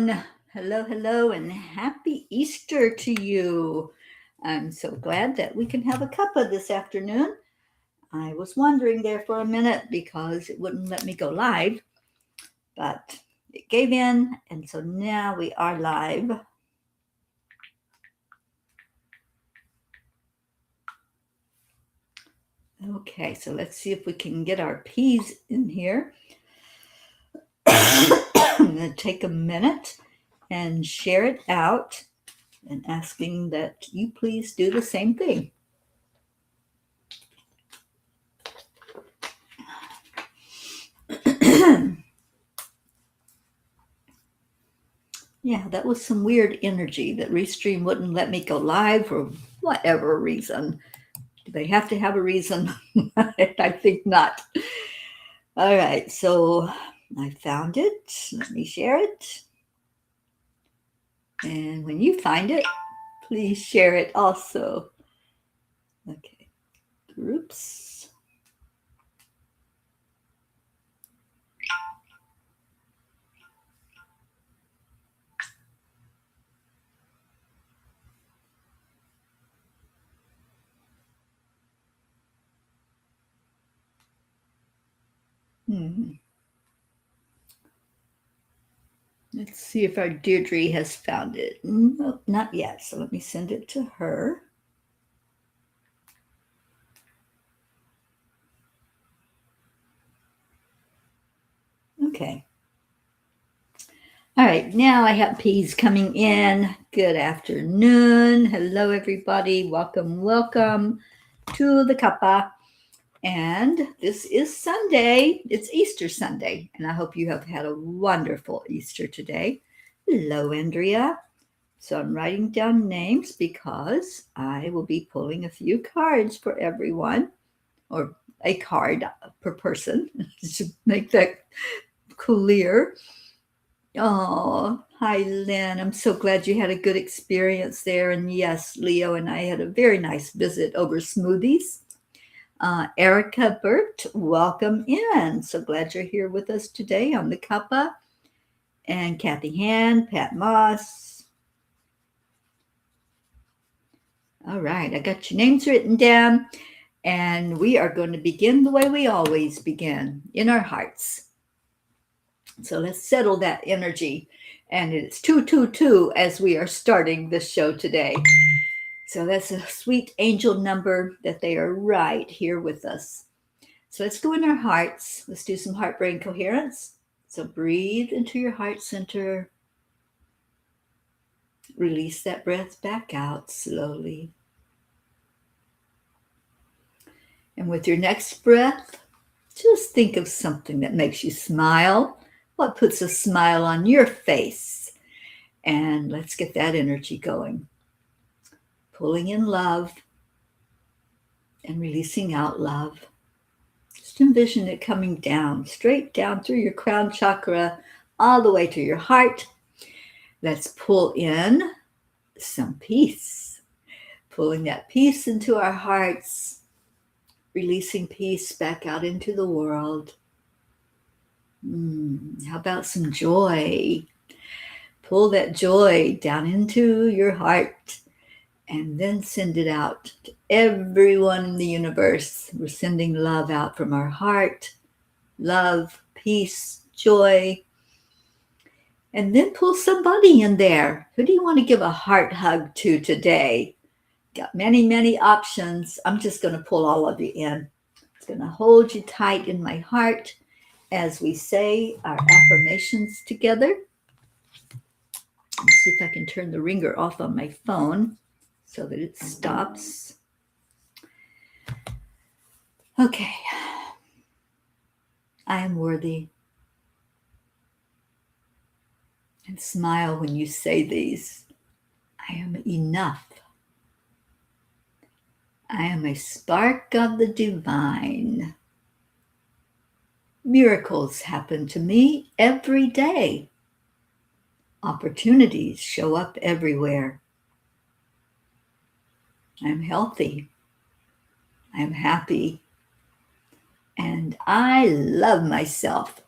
everyone. Hello, and happy Easter to you. I'm so glad that we can have a cuppa this afternoon. I was wondering there for a minute because it wouldn't let me go live, but it gave in, and so now we are live. Okay, so let's see if we can get our P's in here. I'm going to take a minute and share it out and asking that you please do the same thing. Yeah, that was some weird energy that Restream wouldn't let me go live for whatever reason. Do they have to have a reason? I think not. All right, so I found it. Let me share it. And when you find it, please share it also. Okay, groups. Let's see if our Deirdre has found it. Nope, not yet. So let me send it to her. Okay. All right, now I have P's coming in. Good afternoon. Hello, everybody. Welcome to the Cuppa. And this is Sunday. It's Easter Sunday. And I hope you have had a wonderful Easter today. Hello, Andrea. So I'm writing down names because I will be pulling a few cards for everyone, or a card per person to make that clear. Oh, hi, Lynn. I'm so glad you had a good experience there. And yes, Leo and I had a very nice visit over smoothies. Erica Burt, welcome in. So glad you're here with us today on the Cuppa. And Kathy Hand, Pat Moss. All right, I got your names written down. And we are going to begin the way we always begin, in our hearts. So let's settle that energy. And it's 222 as we are starting this show today. So that's a sweet angel number that they are right here with us. So let's go in our hearts. Let's do some heart brain coherence. So breathe into your heart center. Release that breath back out slowly. And with your next breath, just think of something that makes you smile. What puts a smile on your face? And let's get that energy going. Pulling in love and releasing out love. Just envision it coming down, straight down through your crown chakra, all the way to your heart. Let's pull in some peace. Pulling that peace into our hearts, releasing peace back out into the world. How about some joy? Pull that joy down into your heart and then send it out to everyone in the universe. We're sending love out from our heart. Love, peace, joy. And then pull somebody in there. Who do you want to give a heart hug to today? Got many, many options. I'm just going to pull all of you in. It's going to hold you tight in my heart as we say our affirmations together. Let's see if I can turn the ringer off on my phone so that it stops. Okay. I am worthy. And smile when you say these. I am enough. I am a spark of the divine. Miracles happen to me every day. Opportunities show up everywhere. I'm healthy. I'm happy. And I love myself.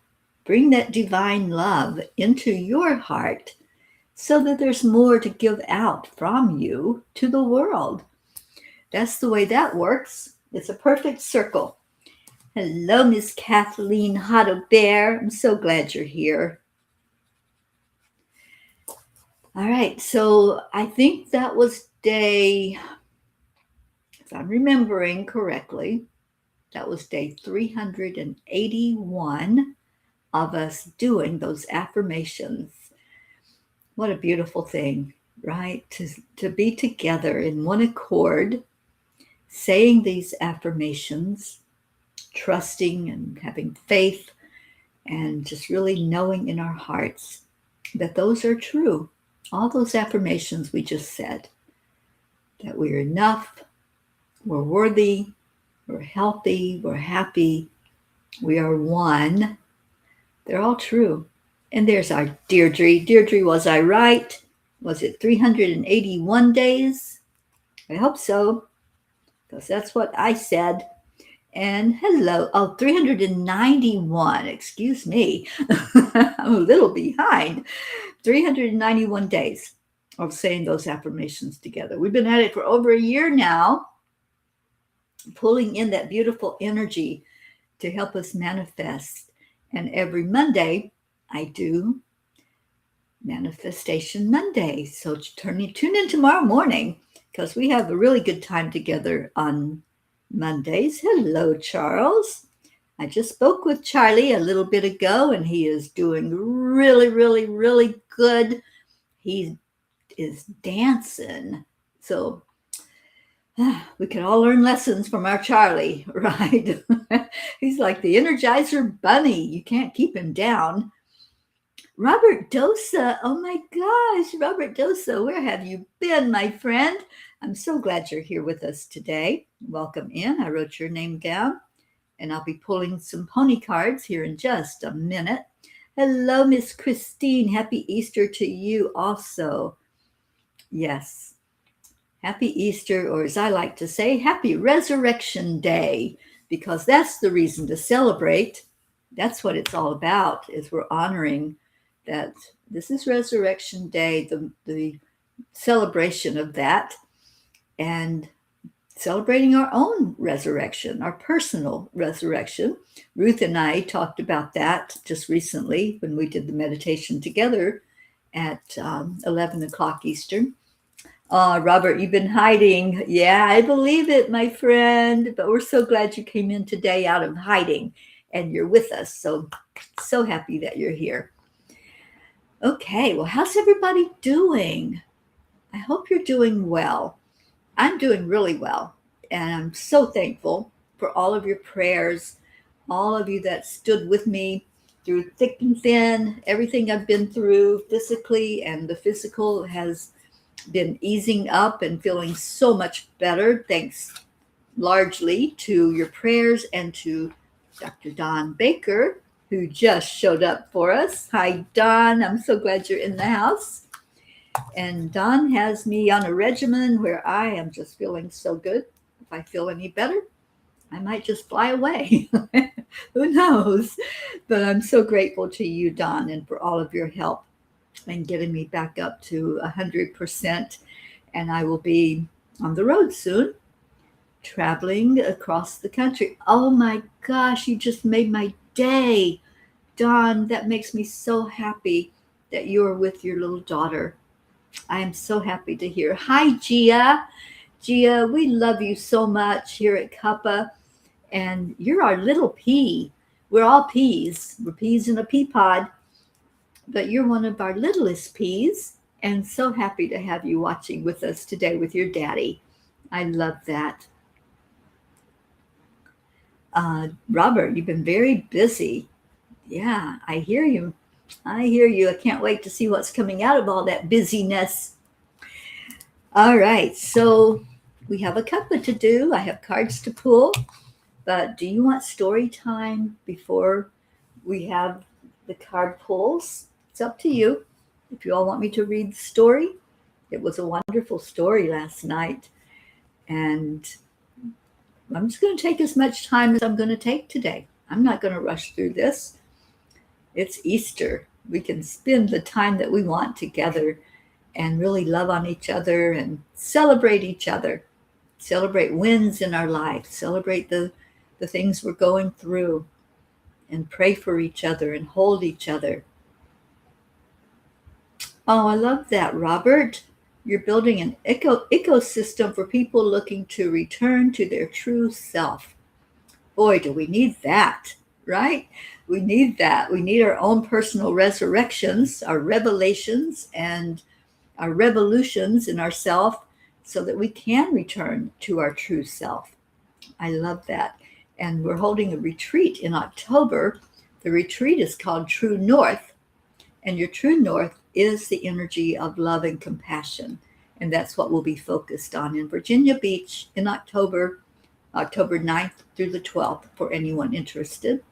Bring that divine love into your heart so that there's more to give out from you to the world. That's the way that works. It's a perfect circle. Hello, Miss Kathleen Hotto Bear. I'm so glad you're here. All right, so I think that was day, if I'm remembering correctly, that was day 381 of us doing those affirmations. What a beautiful thing, right? To be together in one accord, saying these affirmations, trusting and having faith, and just really knowing in our hearts that those are true. All those affirmations we just said, that we're enough, we're worthy, we're healthy, we're happy, we are one. They're all true. And there's our Deirdre. Deirdre, was I right? Was it 381 days? I hope so, because that's what I said. And hello, 391, excuse me. I'm a little behind. 391 days of saying those affirmations together. We've been at it for over a year now, pulling in that beautiful energy to help us manifest. And every Monday, I do Manifestation Monday. So tune in tomorrow morning, because we have a really good time together on Mondays. Hello, Charles. I just spoke with Charlie a little bit ago, and he is doing really, really, really good. He is dancing. So we can all learn lessons from our Charlie, right? He's like the Energizer Bunny. You can't keep him down. Robert Dosa, oh my gosh, Robert Dosa, where have you been, my friend? I'm so glad you're here with us today. Welcome in. I wrote your name down, and I'll be pulling some pony cards here in just a minute. Hello, Miss Christine. Happy Easter to you also. Yes. Happy Easter, or as I like to say, Happy Resurrection Day, because that's the reason to celebrate. That's what it's all about, is we're honoring that this is Resurrection Day, the celebration of that, and celebrating our own resurrection, our personal resurrection. Ruth and I talked about that just recently when we did the meditation together at 11 o'clock Eastern. Robert, you've been hiding. Yeah, I believe it, my friend. But we're so glad you came in today out of hiding and you're with us. So happy that you're here. Okay, well, how's everybody doing? I hope you're doing well. I'm doing really well. And I'm so thankful for all of your prayers, all of you that stood with me through thick and thin. Everything I've been through physically, and the physical has been easing up and feeling so much better, thanks largely to your prayers and to Dr. Don Baker, who just showed up for us. Hi, Don. I'm so glad you're in the house. And Don has me on a regimen where I am just feeling so good. If I feel any better, I might just fly away. Who knows? But I'm so grateful to you, Don, and for all of your help and getting me back up to 100%. And I will be on the road soon, traveling across the country. Oh my gosh, you just made my day. Dawn, that makes me so happy that you're with your little daughter. I am so happy to hear. Hi, Gia. Gia, we love you so much here at Cuppa. And you're our little pea. We're all peas. We're peas in a pea pod. But you're one of our littlest peas. And so happy to have you watching with us today with your daddy. I love that. Robert, you've been very busy. Yeah, I hear you. I hear you. I can't wait to see what's coming out of all that busyness. All right, so we have a Cuppa to do. I have cards to pull, but do you want story time before we have the card pulls? It's up to you. If you all want me to read the story, it was a wonderful story last night, and I'm just going to take as much time as I'm going to take today. I'm not going to rush through this. It's Easter. We can spend the time that we want together and really love on each other and celebrate each other, celebrate wins in our life, celebrate the things we're going through, and pray for each other and hold each other. Oh, I love that, Robert. You're building an ecosystem for people looking to return to their true self. Boy, do we need that, right? We need that. We need our own personal resurrections, our revelations, and our revolutions in ourself so that we can return to our true self. I love that. And we're holding a retreat in October. The retreat is called True North, and your true north is the energy of love and compassion. And that's what we'll be focused on in Virginia Beach in October, October 9th through the 12th, for anyone interested.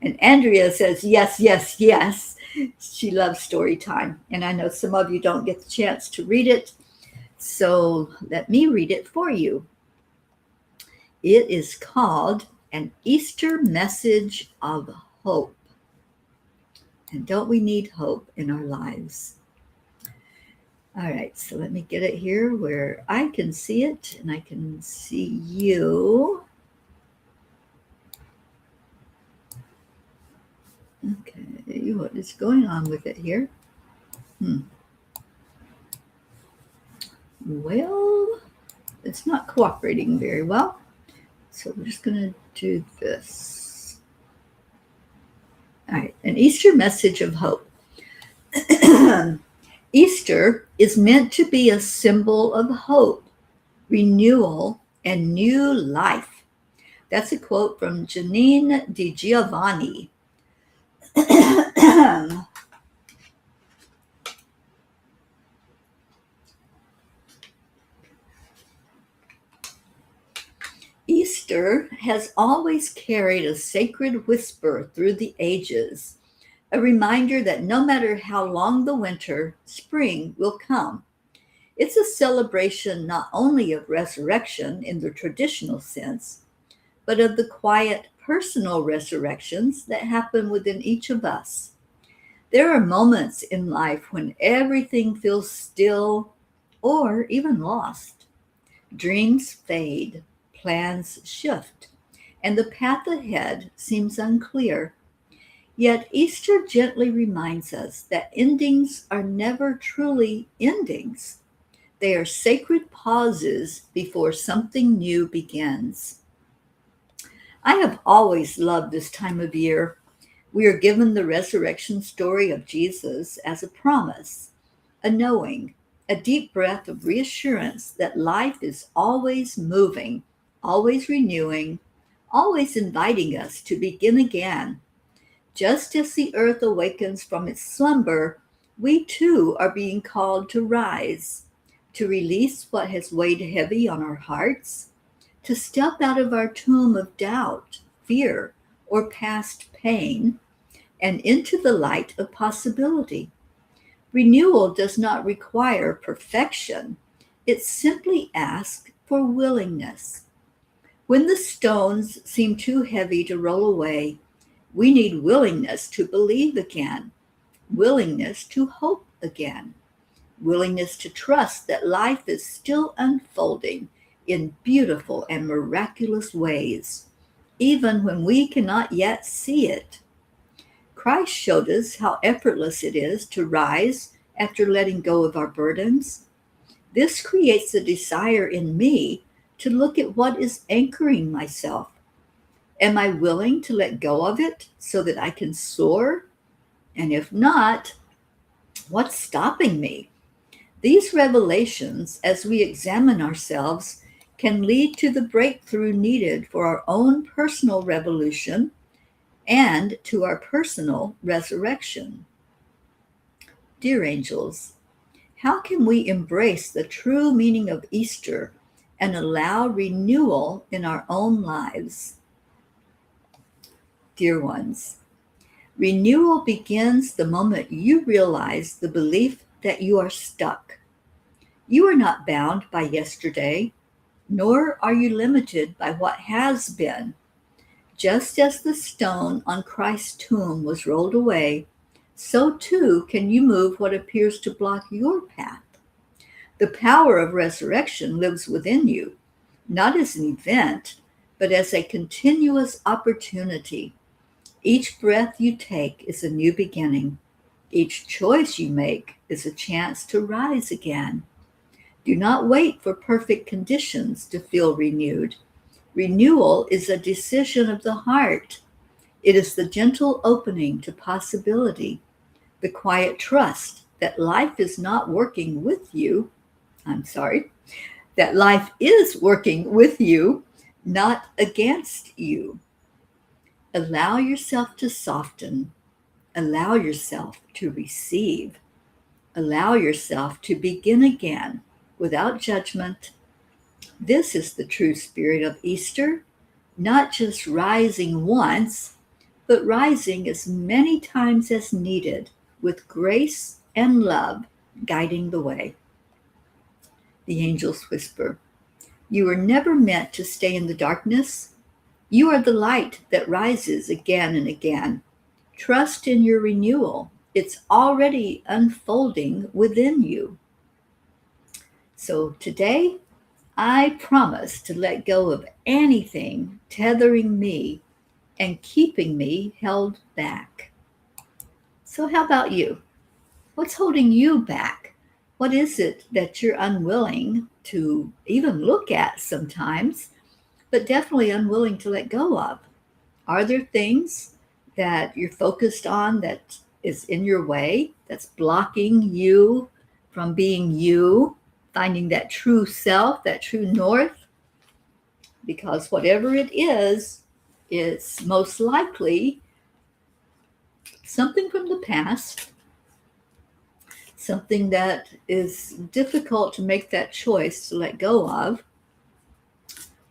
And Andrea says, yes, yes, yes. She loves story time. And I know some of you don't get the chance to read it. So let me read it for you. It is called An Easter Message of Hope. And don't we need hope in our lives? All right, so let me get it here where I can see it and I can see you. Okay, what is going on with it here? Well, it's not cooperating very well. So we're just going to do this. All right, an Easter message of hope. Easter is meant to be a symbol of hope, renewal, and new life. That's a quote from Janine Di Giovanni. Easter has always carried a sacred whisper through the ages, a reminder that no matter how long the winter, spring will come. It's a celebration not only of resurrection in the traditional sense, but of the quiet personal resurrections that happen within each of us. There are moments in life when everything feels still or even lost. Dreams fade, plans shift, and the path ahead seems unclear. Yet Easter gently reminds us that endings are never truly endings. They are sacred pauses before something new begins. I have always loved this time of year. We are given the resurrection story of Jesus as a promise, a knowing, a deep breath of reassurance that life is always moving, always renewing, always inviting us to begin again. Just as the earth awakens from its slumber, we too are being called to rise, to release what has weighed heavy on our hearts, to step out of our tomb of doubt, fear, or past pain, and into the light of possibility. Renewal does not require perfection, it simply asks for willingness. When the stones seem too heavy to roll away, we need willingness to believe again, willingness to hope again, willingness to trust that life is still unfolding in beautiful and miraculous ways, even when we cannot yet see it. Christ showed us how effortless it is to rise after letting go of our burdens. This creates a desire in me to look at what is anchoring myself. Am I willing to let go of it so that I can soar? And if not, what's stopping me? These revelations, as we examine ourselves, can lead to the breakthrough needed for our own personal revolution and to our personal resurrection. Dear angels, how can we embrace the true meaning of Easter and allow renewal in our own lives? Dear ones, renewal begins the moment you realize the belief that you are stuck. You are not bound by yesterday, nor are you limited by what has been. Just as the stone on Christ's tomb was rolled away, so too can you move what appears to block your path. The power of resurrection lives within you, not as an event, but as a continuous opportunity. Each breath you take is a new beginning. Each choice you make is a chance to rise again. Do not wait for perfect conditions to feel renewed. Renewal is a decision of the heart. It is the gentle opening to possibility, the quiet trust that life is not working with you. That life is working with you, not against you. Allow yourself to soften. Allow yourself to receive. Allow yourself to begin again without judgment. This is the true spirit of Easter, not just rising once, but rising as many times as needed with grace and love guiding the way. The angels whisper, "You were never meant to stay in the darkness. You are the light that rises again and again. Trust in your renewal. It's already unfolding within you." So today, I promise to let go of anything tethering me and keeping me held back. So how about you? What's holding you back? What is it that you're unwilling to even look at sometimes, but definitely unwilling to let go of? Are there things that you're focused on that is in your way, that's blocking you from being you, finding that true self, that true north? Because whatever it is, it's most likely something from the past, something that is difficult to make that choice to let go of,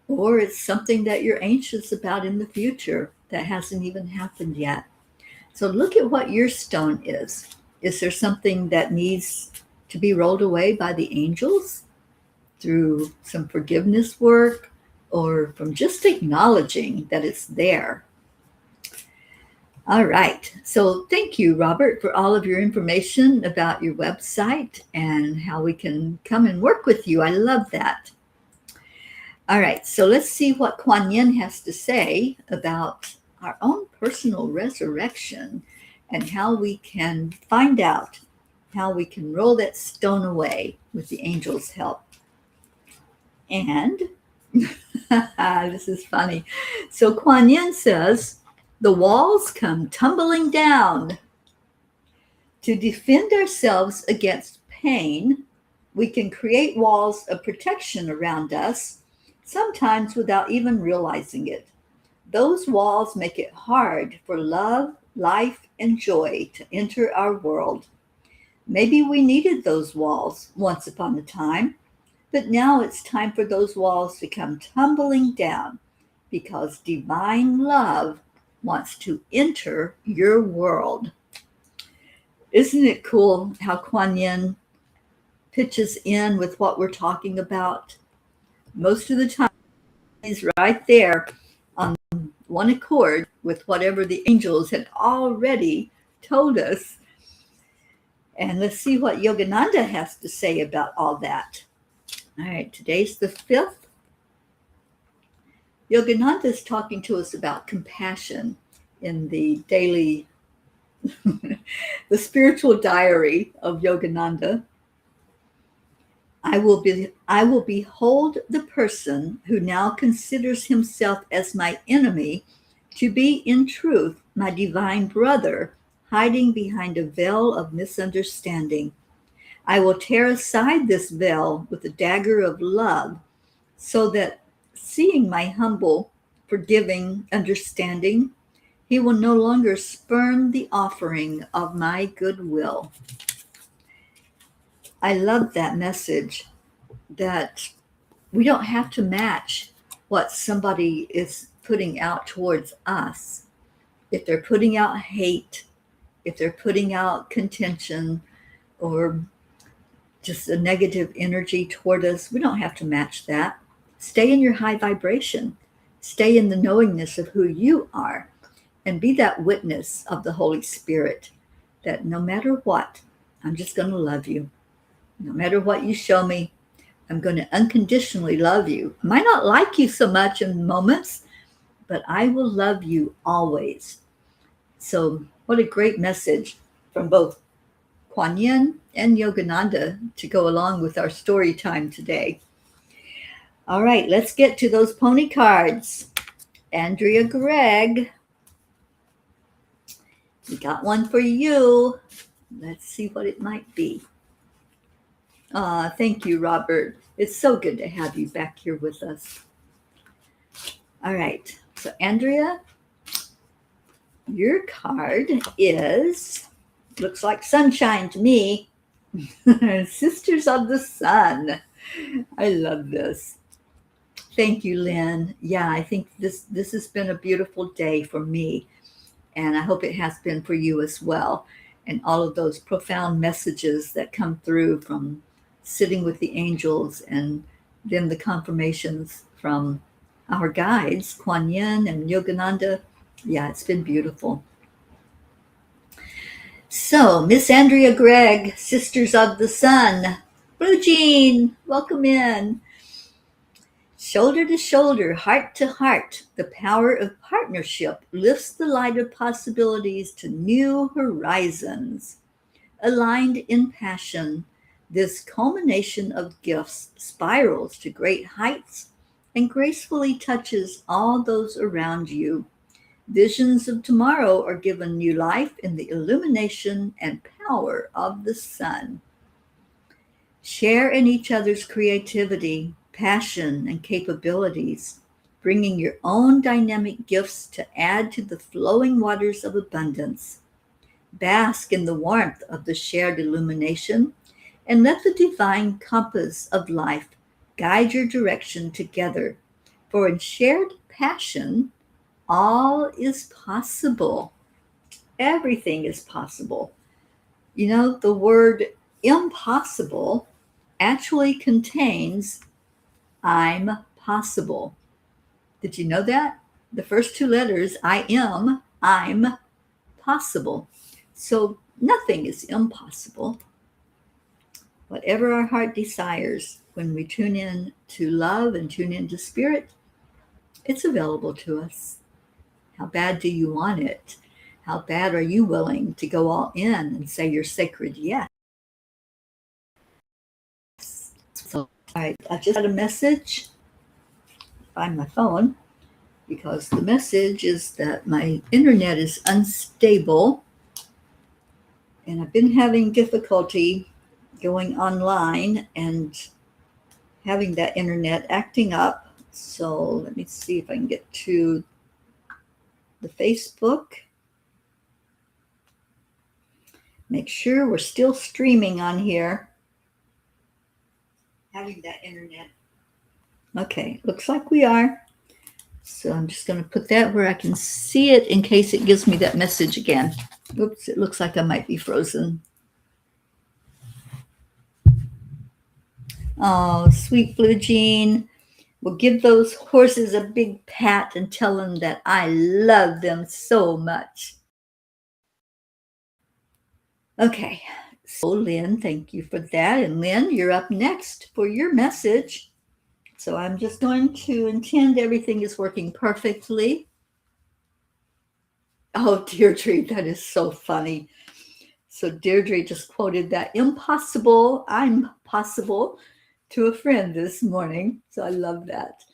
or it's something that you're anxious about in the future that hasn't even happened yet. So look at what your stone is. Is there something that needs to be rolled away by the angels through some forgiveness work, or from just acknowledging that it's there? All right. So thank you, Robert, for all of your information about your website and how we can come and work with you. I love that. All right. So let's see what Kuan Yin has to say about our own personal resurrection and how we can find out how we can roll that stone away with the angels' help. And this is funny. So Kuan Yin says, "The walls come tumbling down. To defend ourselves against pain, we can create walls of protection around us, sometimes without even realizing it. Those walls make it hard for love, life, and joy to enter our world. Maybe we needed those walls once upon a time, but now it's time for those walls to come tumbling down because divine love wants to enter your world." Isn't it cool how Kuan Yin pitches in with what we're talking about? Most of the time, he's right there on one accord with whatever the angels had already told us. And let's see what Yogananda has to say about all that. All right, today's the 5th. Yogananda is talking to us about compassion in the daily, the spiritual diary of Yogananda. I will behold the person who now considers himself as my enemy to be in truth my divine brother, hiding behind a veil of misunderstanding. I will tear aside this veil with a dagger of love, so that seeing my humble, forgiving understanding, he will no longer spurn the offering of my goodwill. I love that message, that we don't have to match what somebody is putting out towards us. If they're putting out hate, if they're putting out contention, or just a negative energy toward us, we don't have to match that. Stay in your high vibration. Stay in the knowingness of who you are, and be that witness of the Holy Spirit that no matter what, I'm just going to love you. No matter what you show me, I'm going to unconditionally love you. I might not like you so much in moments, but I will love you always. So, what a great message from both Kuan Yin and Yogananda to go along with our story time today. All right, let's get to those pony cards. Andrea Gregg, we got one for you. Let's see what it might be. Thank you, Robert. It's so good to have you back here with us. All right, so Andrea, your card looks like sunshine to me. Sisters of the Sun. I love this. Thank you, Lynn. Yeah, I think this has been a beautiful day for me, and I hope it has been for you as well. And all of those profound messages that come through from sitting with the angels, and then the confirmations from our guides, Kuan Yin and Yogananda. Yeah, it's been beautiful. So, Miss Andrea Gregg, Sisters of the Sun. Blue Jean, welcome in. Shoulder to shoulder, heart to heart, the power of partnership lifts the light of possibilities to new horizons. Aligned in passion, this culmination of gifts spirals to great heights and gracefully touches all those around you. Visions of tomorrow are given new life in the illumination and power of the sun. Share in each other's creativity, passion, and capabilities, bringing your own dynamic gifts to add to the flowing waters of abundance. Bask in the warmth of the shared illumination and let the divine compass of life guide your direction together. For in shared passion, all is possible. Everything is possible. You know, the word impossible actually contains I'm possible. Did you know that? The first two letters, I'm possible. So nothing is impossible. Whatever our heart desires, when we tune in to love and tune into spirit, it's available to us. How bad do you want it? How bad are you willing to go all in and say your sacred yes? So, all right, I just had a message. Find my phone, because the message is that my internet is unstable and I've been having difficulty going online and having that internet acting up. So let me see if I can get to the Facebook. Make sure we're still streaming on here. Having that internet. Okay, looks like we are. So I'm just going to put that where I can see it in case it gives me that message again. Oops, it looks like I might be frozen. Oh, sweet Blue Jean. We'll give those horses a big pat and tell them that I love them so much. Okay, so Lynn, thank you for that. And Lynn, you're up next for your message. So I'm just going to intend everything is working perfectly. Oh, Deirdre, that is so funny. So Deirdre just quoted that impossible, I'm possible to a friend this morning. So I love that.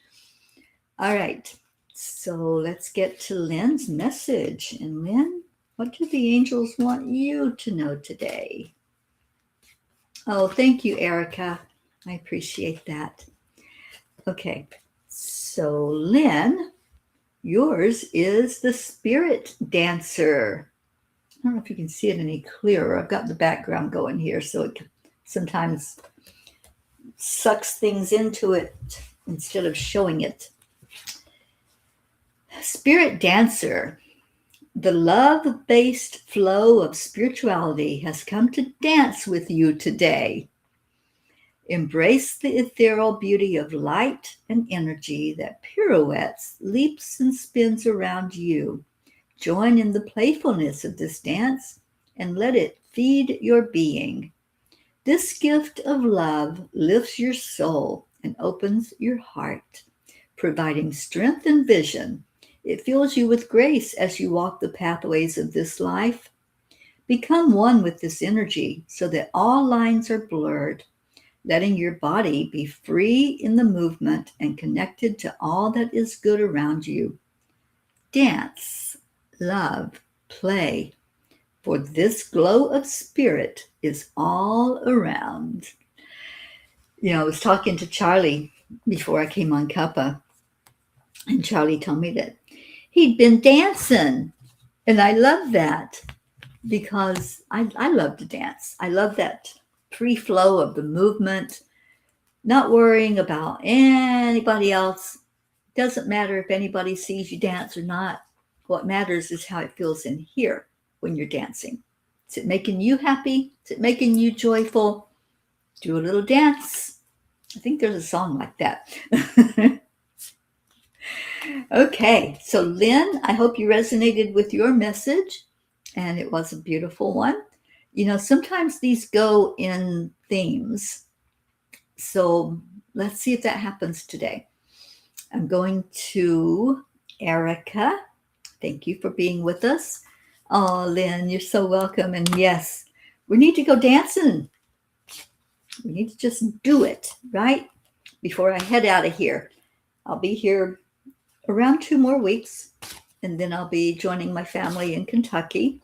All right, so let's get to Lynn's message. And Lynn, what do the angels want you to know today? Oh, thank you, Erica. I appreciate that. Okay, so Lynn, yours is the spirit dancer. I don't know if you can see it any clearer. I've got the background going here, so it sometimes sucks things into it instead of showing it. Spirit dancer. The love-based flow of spirituality has come to dance with you today. Embrace the ethereal beauty of light and energy that pirouettes, leaps, and spins around you. Join in the playfulness of this dance and let it feed your being. This gift of love lifts your soul and opens your heart, providing strength and vision. It fills you with grace as you walk the pathways of this life. Become one with this energy so that all lines are blurred, letting your body be free in the movement and connected to all that is good around you. Dance, love, play, for this glow of spirit is all around. I was talking to Charlie before I came on Cuppa, and Charlie told me that he'd been dancing. And I love that because I love to dance. I love that free flow of the movement, not worrying about anybody else. Doesn't matter if anybody sees you dance or not. What matters is how it feels in here when you're dancing. Is it making you happy? Is it making you joyful? Do a little dance. I think there's a song like that. Okay, so Lynn, I hope you resonated with your message, and it was a beautiful one. Sometimes these go in themes. So let's see if that happens today. I'm going to Erica. Thank you for being with us. Oh, Lynn, you're so welcome. And yes, we need to go dancing. We need to just do it, right? Before I head out of here. I'll be here around 2 more weeks, and then I'll be joining my family in Kentucky,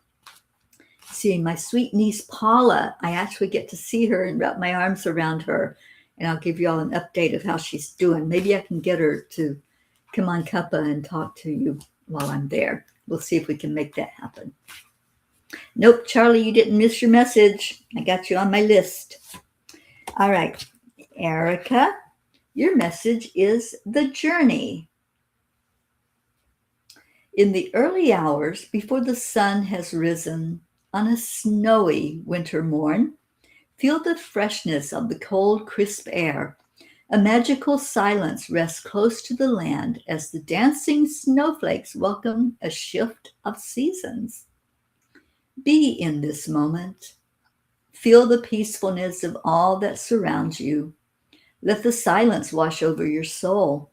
seeing my sweet niece Paula. I actually get to see her and wrap my arms around her, and I'll give you all an update of how she's doing. Maybe I can get her to come on Cuppa and talk to you while I'm there. We'll see if we can make that happen. Nope, Charlie, you didn't miss your message. I got you on my list. All right, Erica, your message is the journey. In the early hours before the sun has risen on a snowy winter morn, feel the freshness of the cold, crisp air. A magical silence rests close to the land as the dancing snowflakes welcome a shift of seasons. Be in this moment. Feel the peacefulness of all that surrounds you. Let the silence wash over your soul.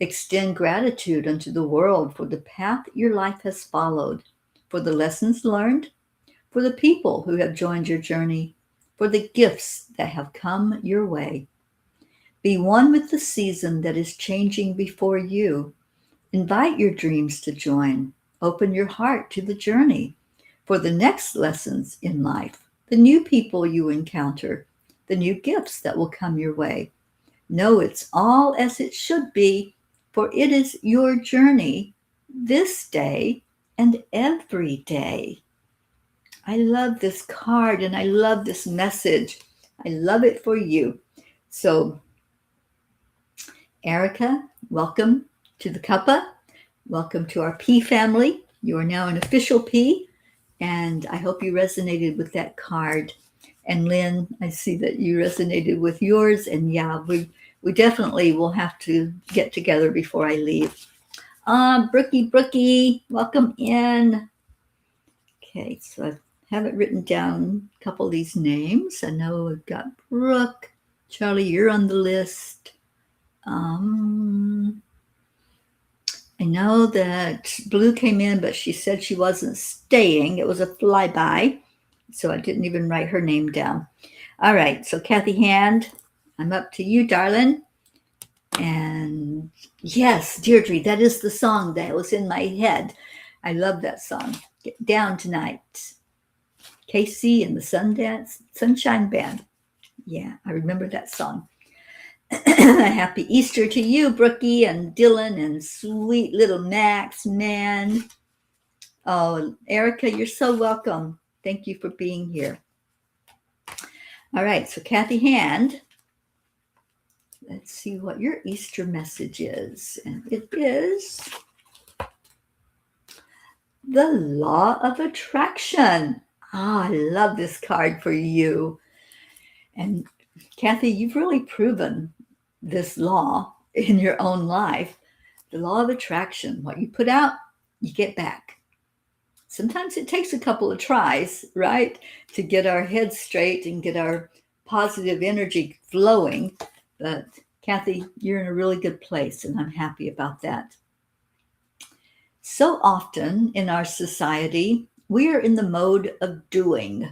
Extend gratitude unto the world for the path your life has followed, for the lessons learned, for the people who have joined your journey, for the gifts that have come your way. Be one with the season that is changing before you. Invite your dreams to join. Open your heart to the journey, for the next lessons in life, the new people you encounter, the new gifts that will come your way. Know it's all as it should be, for it is your journey this day and every day. I love this card and I love this message. I love it for you. So, Erica, welcome to the Cuppa. Welcome to our P family. You are now an official P, and I hope you resonated with that card. And Lynn, I see that you resonated with yours, and yeah, we definitely will have to get together before I leave. Brookie, welcome in. Okay, so I have it written down, a couple of these names. I know we've got Brooke. Charlie, you're on the list. I know that Blue came in, but she said she wasn't staying. It was a flyby, so I didn't even write her name down. All right, so Kathy Hand, I'm up to you, darling. And yes, Deirdre, that is the song that was in my head. I love that song. Get Down Tonight. Casey and the Sunshine Band. Yeah, I remember that song. Happy Easter to you, Brookie and Dylan and sweet little Max, man. Oh, Erica, you're so welcome. Thank you for being here. All right, so Kathy Hand, let's see what your Easter message is. And it is the Law of Attraction. I love this card for you. And Kathy, you've really proven this law in your own life. The law of attraction, what you put out, you get back. Sometimes it takes a couple of tries, right, to get our heads straight and get our positive energy flowing. But Kathy, you're in a really good place, and I'm happy about that. So often in our society, we are in the mode of doing,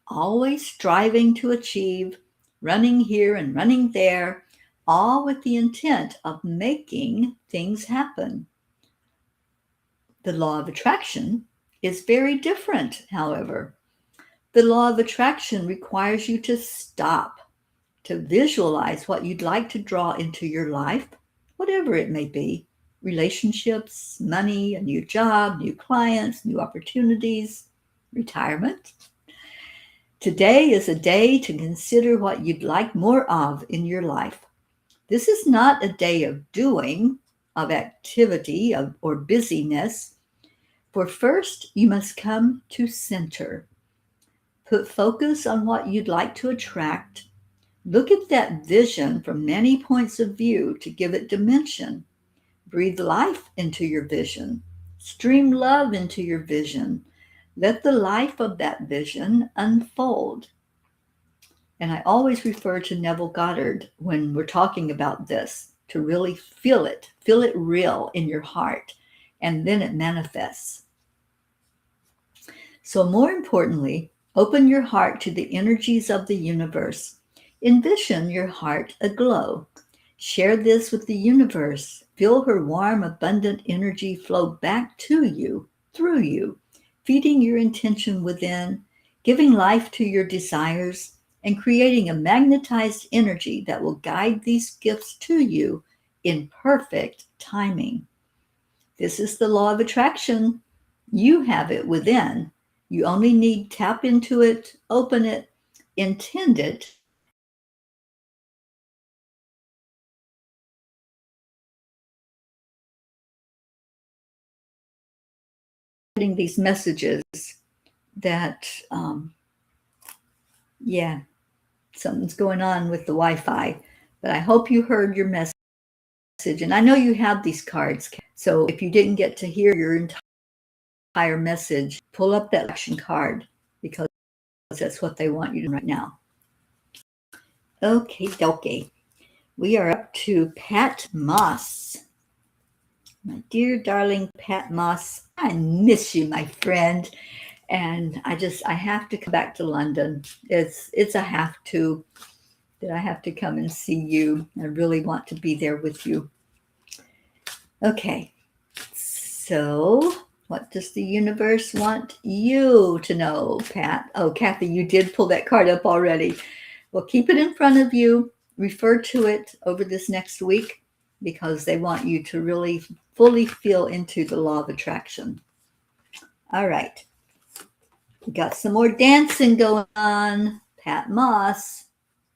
always striving to achieve, running here and running there, all with the intent of making things happen. The law of attraction is very different, however. The law of attraction requires you to stop, to visualize what you'd like to draw into your life, whatever it may be: relationships, money, a new job, new clients, new opportunities, retirement. Today is a day to consider what you'd like more of in your life. This is not a day of doing, of activity, or busyness. For first, you must come to center. Put focus on what you'd like to attract. Look at that vision from many points of view to give it dimension. Breathe life into your vision. Stream love into your vision. Let the life of that vision unfold. And I always refer to Neville Goddard when we're talking about this, to really feel it real in your heart, and then it manifests. So more importantly, open your heart to the energies of the universe. Envision your heart aglow. Share this with the universe. Feel her warm, abundant energy flow back to you, through you, feeding your intention within, giving life to your desires, and creating a magnetized energy that will guide these gifts to you in perfect timing. This is the law of attraction. You have it within. You only need tap into it, open it, intend it, getting these messages that, something's going on with the Wi-Fi. But I hope you heard your message. And I know you have these cards. So if you didn't get to hear your entire message, pull up that action card, because that's what they want you to do right now. Okay. We are up to Pat Moss. My dear darling Pat Moss, I miss you, my friend. And I have to come back to London. It's a have to, that I have to come and see you. I really want to be there with you. Okay, so what does the universe want you to know, Pat? Oh, Kathy, you did pull that card up already. Well, keep it in front of you. Refer to it over this next week, because they want you to really fully feel into the law of attraction. All right. We got some more dancing going on. Pat Moss,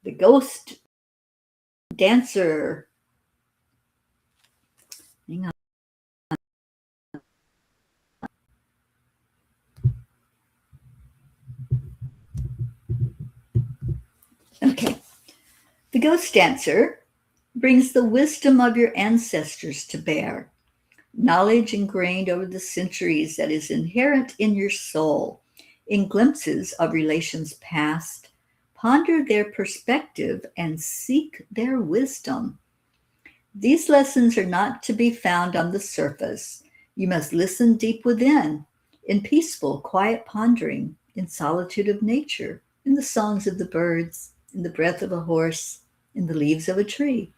the ghost dancer. Hang on. Okay. The ghost dancer brings the wisdom of your ancestors to bear, knowledge ingrained over the centuries that is inherent in your soul. In glimpses of relations past, ponder their perspective and seek their wisdom. These lessons are not to be found on the surface. You must listen deep within, in peaceful, quiet pondering, in solitude of nature, in the songs of the birds, in the breath of a horse, in the leaves of a tree.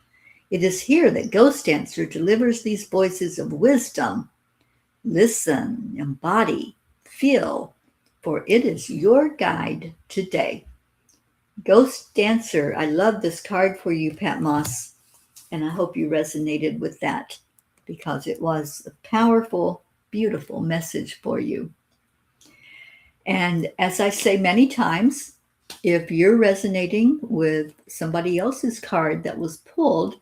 It is here that Ghost Dancer delivers these voices of wisdom. Listen, embody, feel, for it is your guide today. Ghost Dancer, I love this card for you, Pat Moss, and I hope you resonated with that, because it was a powerful, beautiful message for you. And as I say many times, if you're resonating with somebody else's card that was pulled,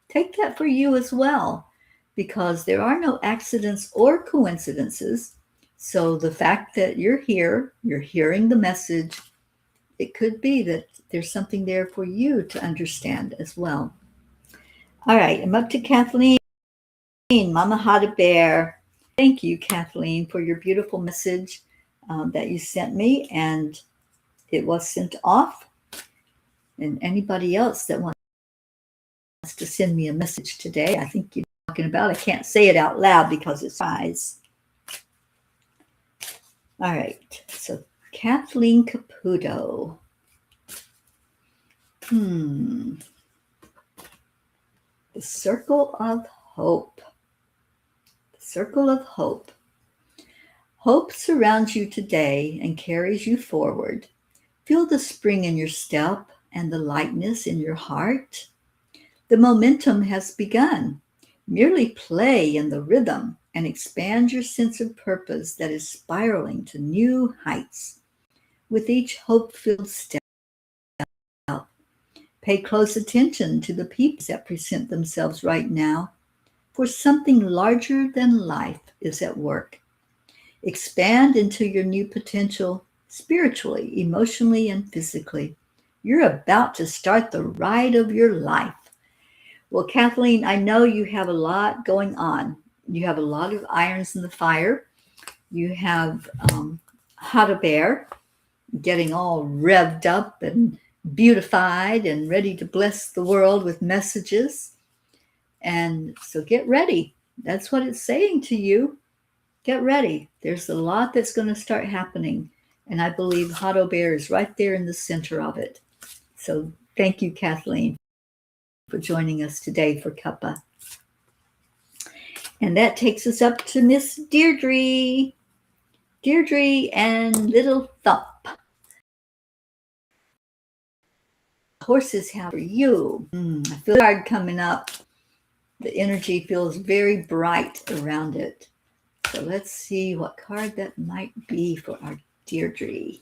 take that for you as well, because there are no accidents or coincidences. So the fact that you're here, you're hearing the message, it could be that there's something there for you to understand as well. All right, I'm up to Kathleen, Mama Hada Bear. Thank you, Kathleen, for your beautiful message that you sent me, and it was sent off. And anybody else that wants to send me a message today, I think you're talking about, I can't say it out loud because it's eyes. All right, so Kathleen Caputo. The circle of hope. The circle of hope. Hope surrounds you today and carries you forward. Feel the spring in your step and the lightness in your heart. The momentum has begun. Merely play in the rhythm and expand your sense of purpose that is spiraling to new heights. With each hope-filled step, pay close attention to the people that present themselves right now, for something larger than life is at work. Expand into your new potential spiritually, emotionally, and physically. You're about to start the ride of your life. Well, Kathleen, I know you have a lot going on. You have a lot of irons in the fire. You have Hot a Bear getting all revved up and beautified and ready to bless the world with messages. And so get ready. That's what it's saying to you. Get ready. There's a lot that's going to start happening. And I believe Hot Bear is right there in the center of it. So thank you, Kathleen, for joining us today for Cuppa. And that takes us up to Miss Deirdre. Deirdre and Little Thump. Horses have for you. I feel the card coming up. The energy feels very bright around it. So let's see what card that might be for our Deirdre.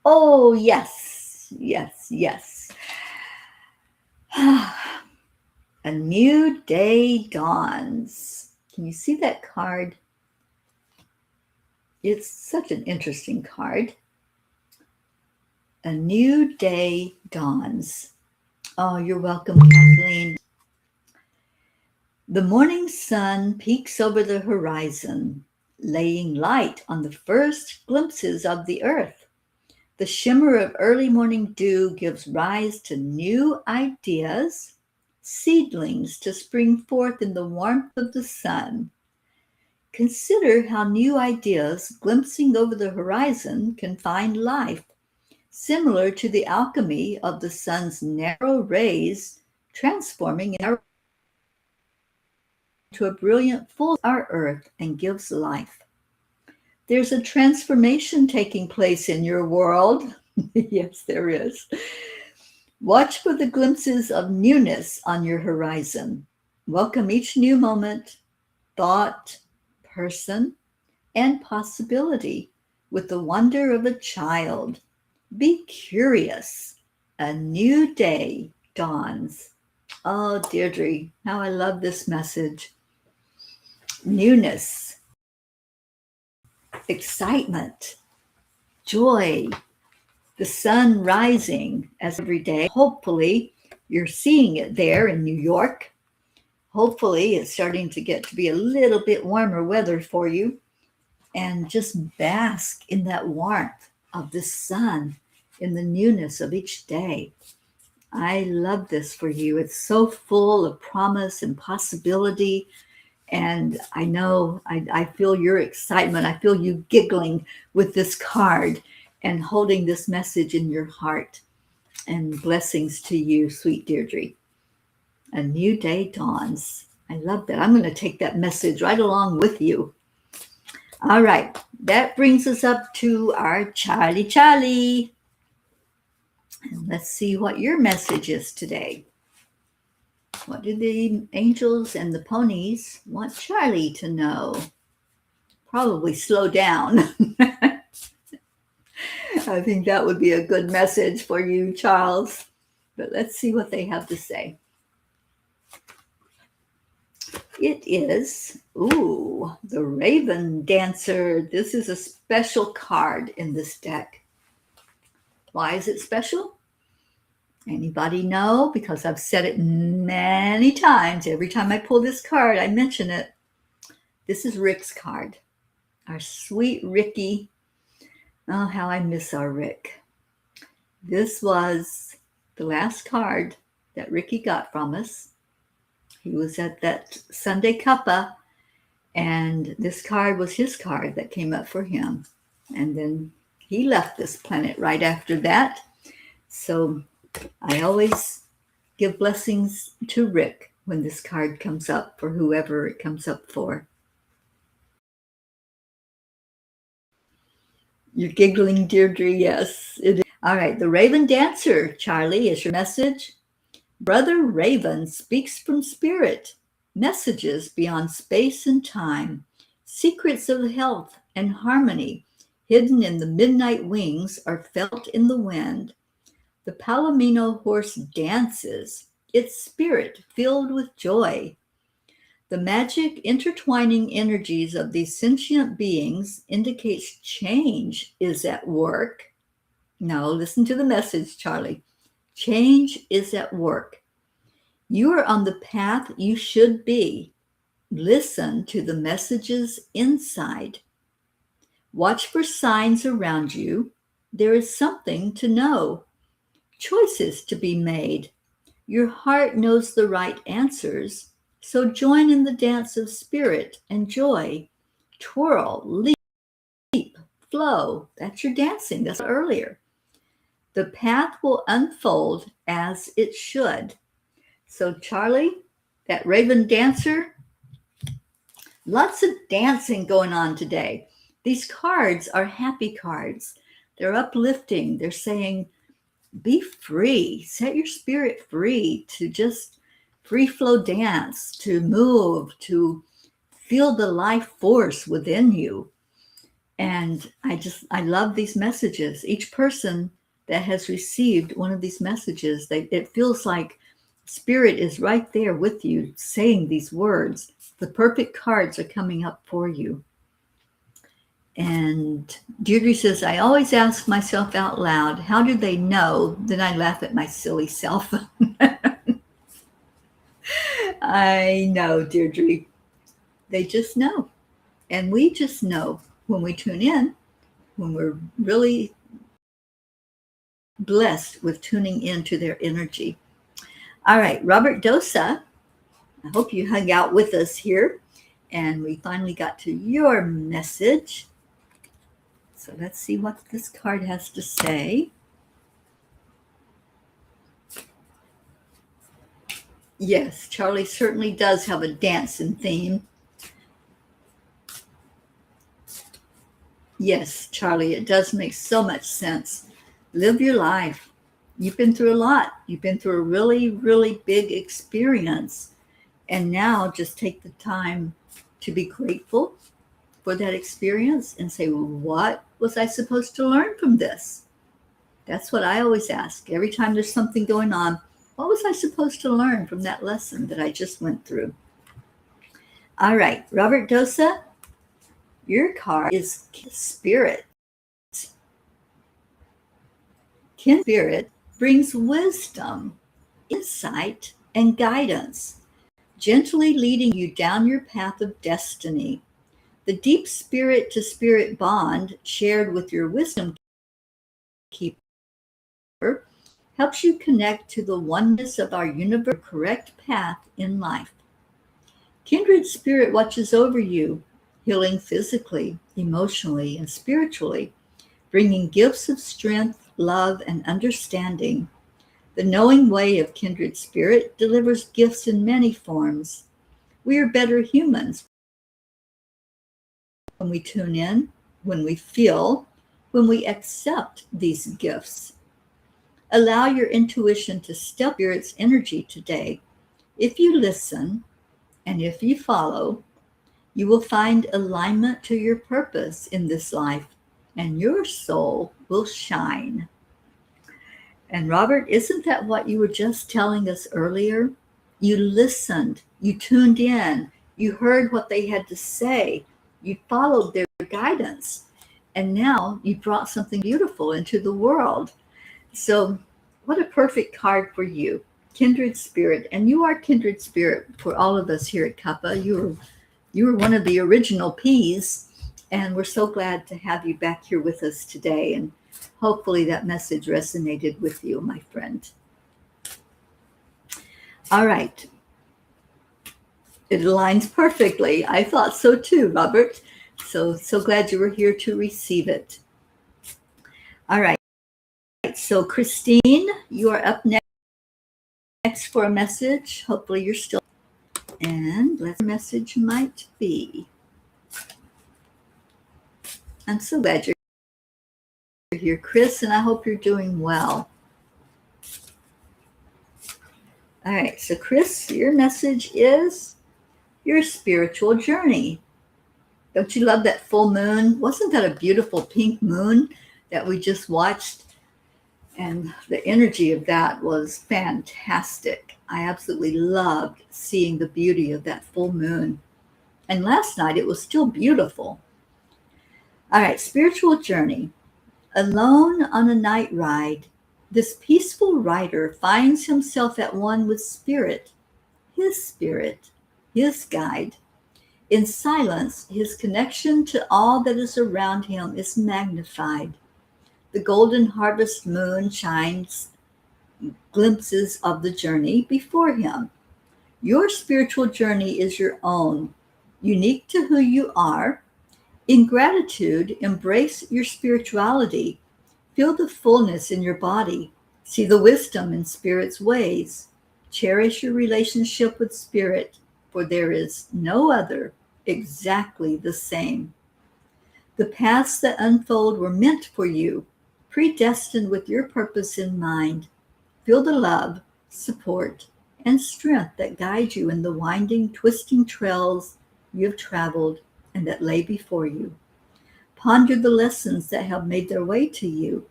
Oh, yes, yes, yes. A new day dawns. Can you see that card? It's such an interesting card. A new day dawns. Oh, you're welcome, Kathleen. The morning sun peeks over the horizon, laying light on the first glimpses of the earth. The shimmer of early morning dew gives rise to new ideas, seedlings to spring forth in the warmth of the sun. Consider how new ideas glimpsing over the horizon can find life, similar to the alchemy of the sun's narrow rays transforming into a brilliant full our earth and gives life. There's a transformation taking place in your world. Yes, there is. Watch for the glimpses of newness on your horizon. Welcome each new moment, thought, person, and possibility with the wonder of a child. Be curious. A new day dawns. Oh, Deirdre, how I love this message. Newness, excitement, joy, the sun rising as every day. Hopefully, you're seeing it there in New York. Hopefully, it's starting to get to be a little bit warmer weather for you. And just bask in that warmth of the sun, in the newness of each day. I love this for you. It's so full of promise and possibility. And I know, I feel your excitement. I feel you giggling with this card and holding this message in your heart. And blessings to you, sweet Deirdre. A new day dawns. I love that. I'm going to take that message right along with you. All right, that brings us up to our Charlie. And let's see what your message is today. What do the angels and the ponies want Charlie to know? Probably slow down. I think that would be a good message for you, Charles. But let's see what they have to say. It is, the Raven Dancer. This is a special card in this deck. Why is it special? Anybody know? Because I've said it many times. Every time I pull this card, I mention it. This is Rick's card. Our sweet Ricky. Oh, how I miss our Rick. This was the last card that Ricky got from us. He was at that Sunday Cuppa, and this card was his card that came up for him. And then he left this planet right after that. So I always give blessings to Rick when this card comes up for whoever it comes up for. You're giggling, Deirdre. Yes, it is. All right, the Raven Dancer, Charlie, is your message. Brother Raven speaks from spirit, messages beyond space and time, secrets of health and harmony hidden in the midnight wings are felt in the wind. The Palomino horse dances, its spirit filled with joy. The magic intertwining energies of these sentient beings indicates change is at work. Now, listen to the message, Charlie. Change is at work. You are on the path you should be. Listen to the messages inside. Watch for signs around you. There is something to know. Choices to be made. Your heart knows the right answers, so join in the dance of spirit and joy. Twirl, leap, flow. That's your dancing. That's earlier. The path will unfold as it should. So Charlie, that Raven Dancer, lots of dancing going on today. These cards are happy cards. They're uplifting. They're saying, be free, set your spirit free to just free flow dance, to move, to feel the life force within you. And I love these messages. Each person that has received one of these messages, it feels like spirit is right there with you saying these words. The perfect cards are coming up for you. And Deirdre says, I always ask myself out loud, how do they know? Then I laugh at my silly self. I know, Deirdre. They just know. And we just know when we tune in, when we're really blessed with tuning into their energy. All right, Robert Dosa, I hope you hung out with us here. And we finally got to your message. So let's see what this card has to say. Yes, Charlie certainly does have a dancing theme. Yes, Charlie, it does make so much sense. Live your life. You've been through a lot. You've been through a really, really big experience. And now just take the time to be grateful for that experience and say, well, what was I supposed to learn from this? That's what I always ask. Every time there's something going on, what was I supposed to learn from that lesson that I just went through? All right, Robert Dosa, your card is Spirit. Kin Spirit brings wisdom, insight, and guidance, gently leading you down your path of destiny. The deep spirit to spirit bond shared with your wisdom keeper helps you connect to the oneness of our universe, correct path in life. Kindred spirit watches over you, healing physically, emotionally, and spiritually, bringing gifts of strength, love, and understanding. The knowing way of kindred spirit delivers gifts in many forms. We are better humans when we tune in, when we feel, when we accept these gifts. Allow your intuition to step Spirit's energy today. If you listen and if you follow, you will find alignment to your purpose in this life, and your soul will shine. And Robert, isn't that what you were just telling us earlier? You listened, you tuned in, you heard what they had to say, you followed their guidance, and now you brought something beautiful into the world. So What a perfect card for you. Kindred spirit. And you are kindred spirit for all of us here at Cuppa. You were one of the original P's, and we're so glad to have you back here with us today. And hopefully that message resonated with you, my friend. All right. It aligns perfectly. I thought so too, Robert. So glad you were here to receive it. All right. So Christine, you are up next for a message. Hopefully you're still. And let's message might be. I'm so glad you're here, Chris, and I hope you're doing well. All right. So Chris, your message is your spiritual journey. Don't you love that full moon? Wasn't that a beautiful pink moon that we just watched? And the energy of that was fantastic. I absolutely loved seeing the beauty of that full moon. And last night it was still beautiful. All right, spiritual journey. Alone on a night ride, this peaceful rider finds himself at one with spirit, his guide. In silence, his connection to all that is around him is magnified. The golden harvest moon shines glimpses of the journey before him. Your spiritual journey is your own, unique to who you are. In gratitude, embrace your spirituality. Feel the fullness in your body. See the wisdom in Spirit's ways. Cherish your relationship with Spirit, for there is no other exactly the same. The paths that unfold were meant for you, predestined with your purpose in mind. Feel the love, support, and strength that guide you in the winding, twisting trails you have traveled and that lay before you. Ponder the lessons that have made their way to you.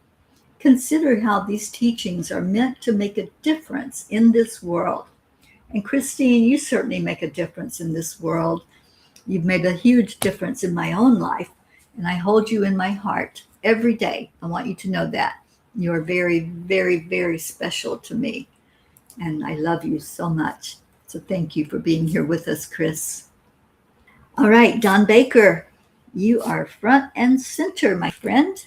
Consider how these teachings are meant to make a difference in this world. And Christine, you certainly make a difference in this world. You've made a huge difference in my own life, and I hold you in my heart every day. I want you to know that. You are very, very, very special to me, and I love you so much. So thank you for being here with us, Chris. All right, Don Baker, you are front and center, my friend.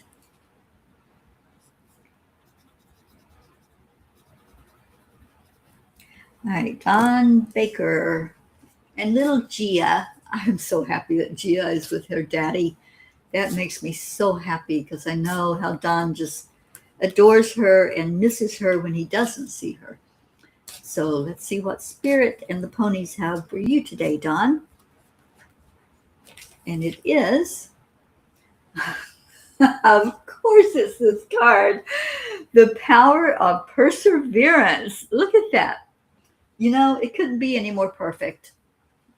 All right, Don Baker and little Gia. I'm so happy that Gia is with her daddy. That makes me so happy because I know how Don just adores her and misses her when he doesn't see her. So let's see what Spirit and the ponies have for you today, Don. And it is, of course, it's this card, the power of perseverance. Look at that. You know, it couldn't be any more perfect.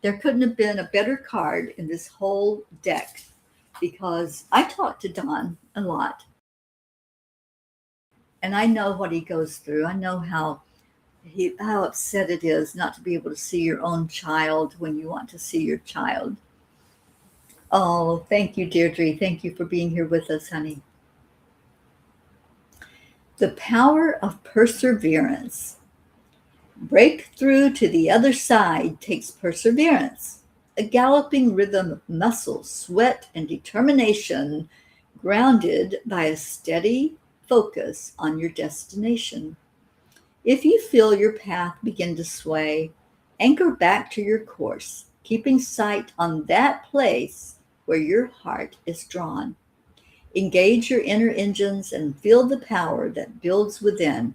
There couldn't have been a better card in this whole deck because I talk to Don a lot. And I know what he goes through. I know how upset it is not to be able to see your own child when you want to see your child. Oh, thank you, Deirdre. Thank you for being here with us, honey. The power of perseverance. Break through to the other side takes perseverance, a galloping rhythm of muscle, sweat, and determination, grounded by a steady focus on your destination. If you feel your path begin to sway, anchor back to your course, keeping sight on that place where your heart is drawn. Engage your inner engines and feel the power that builds within.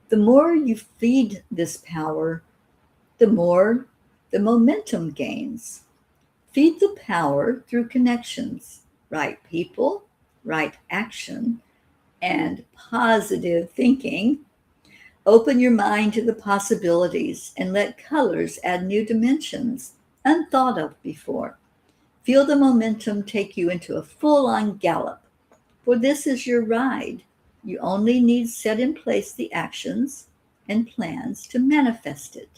The more you feed this power, the more the momentum gains. Feed the power through connections, right people, right action, and positive thinking. Open your mind to the possibilities and let colors add new dimensions unthought of before. Feel the momentum take you into a full-on gallop, for this is your ride. You only need set in place the actions and plans to manifest it.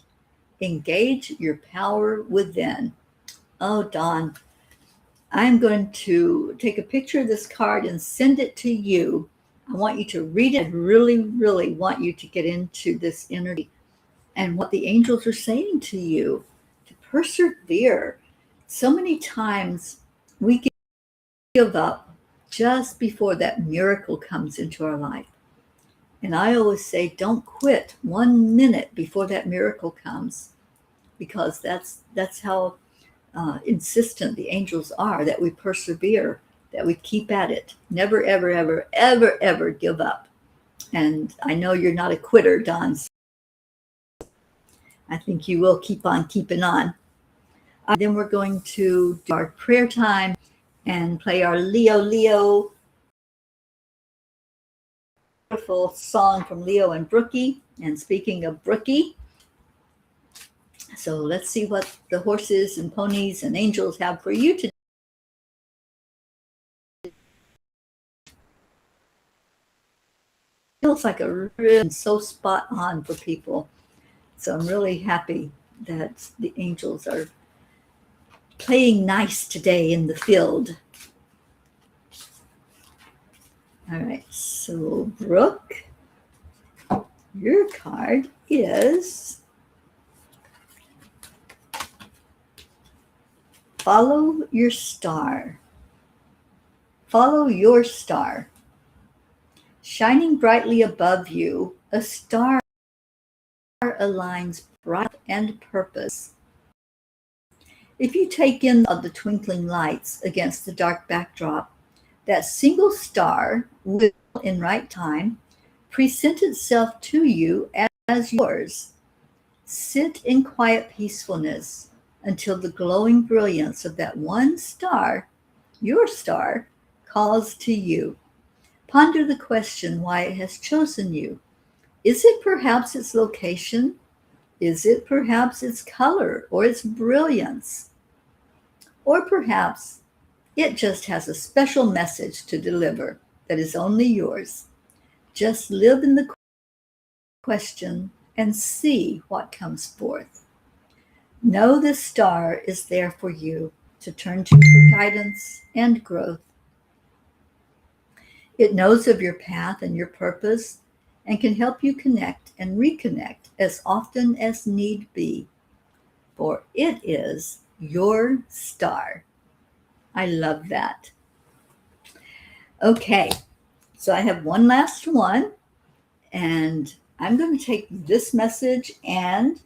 Engage your power within. Oh, Dawn, I'm going to take a picture of this card and send it to you. I want you to read it. I really, really want you to get into this energy and what the angels are saying to you, to persevere. So many times we give up just before that miracle comes into our life. And I always say, don't quit 1 minute before that miracle comes, because that's how insistent the angels are, that we persevere, that we keep at it. Never, ever, ever, ever, ever give up. And I know you're not a quitter, Don. I think you will keep on keeping on. Then we're going to do our prayer time and play our Leo, beautiful song from Leo and Brookie. And speaking of Brookie, so let's see what the horses and ponies and angels have for you today. Feels like a really so spot on for people. So I'm really happy that the angels are playing nice today in the field. All right, so Brooke, your card is Follow Your Star. Follow your star. Shining brightly above you, a star aligns bright and purpose. If you take in the twinkling lights against the dark backdrop, that single star will, in right time, present itself to you as yours. Sit in quiet peacefulness until the glowing brilliance of that one star, your star, calls to you. Ponder the question why it has chosen you. Is it perhaps its location? Is it perhaps its color or its brilliance? Or perhaps it just has a special message to deliver that is only yours. Just live in the question and see what comes forth. Know this star is there for you to turn to for guidance and growth. It knows of your path and your purpose and can help you connect and reconnect as often as need be, for it is your star. I love that. Okay, so I have one last one, and I'm going to take this message and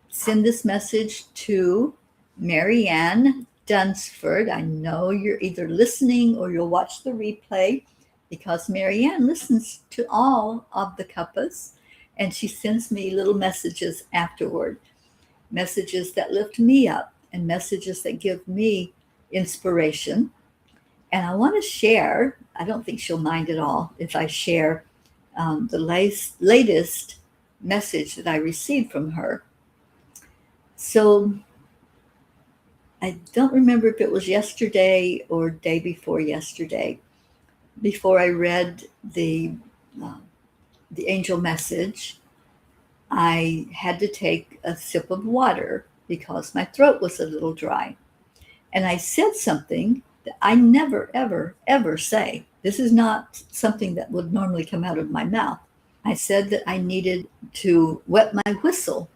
send this message to Marianne Dunsford. I know you're either listening or you'll watch the replay, because Marianne listens to all of the Cuppas, and she sends me little messages afterward, messages that lift me up and messages that give me inspiration. And I want to share, I don't think she'll mind at all if I share the latest message that I received from her. So I don't remember if it was yesterday or day before yesterday, before I read the angel message, I had to take a sip of water because my throat was a little dry. And I said something that I never, ever, ever say. This is not something that would normally come out of my mouth. I said that I needed to wet my whistle.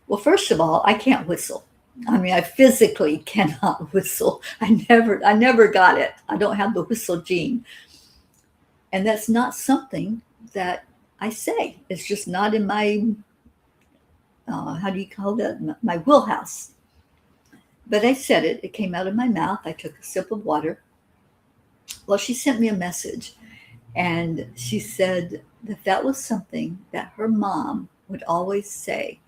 Well, first of all, I can't whistle. I mean, I physically cannot whistle. I never got it. I don't have the whistle gene. And that's not something that I say. It's just not in my, how do you call that? My wheelhouse. But I said it. It came out of my mouth. I took a sip of water. Well, she sent me a message, and she said that that was something that her mom would always say.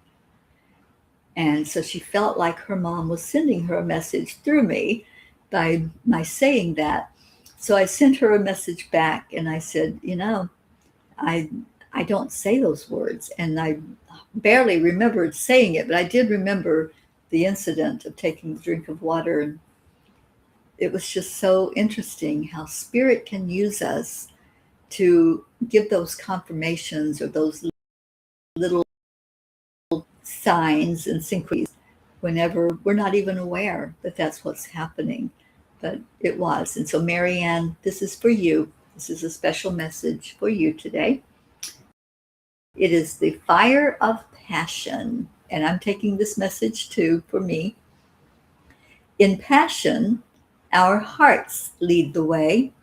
And so she felt like her mom was sending her a message through me by my saying that. So I sent her a message back, and I said, I don't say those words. And I barely remembered saying it, but I did remember the incident of taking a drink of water. And it was just so interesting how spirit can use us to give those confirmations or those little signs and synchronicities whenever we're not even aware that that's what's happening. But it was. And so, Marianne, this is for you. This is a special message for you today. It is the fire of passion, and I'm taking this message too for me. In passion, our hearts lead the way,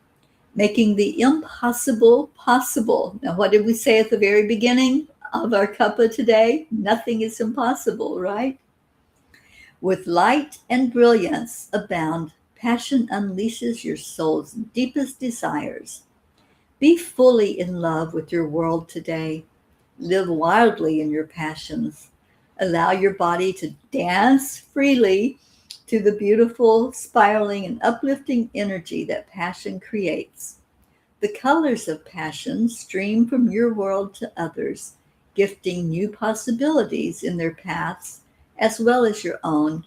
making the impossible possible. Now, what did we say at the very beginning of our cuppa today? Nothing is impossible, right? With light and brilliance abound, passion unleashes your soul's deepest desires. Be fully in love with your world today. Live wildly in your passions. Allow your body to dance freely to the beautiful, spiraling, and uplifting energy that passion creates. The colors of passion stream from your world to others, gifting new possibilities in their paths as well as your own,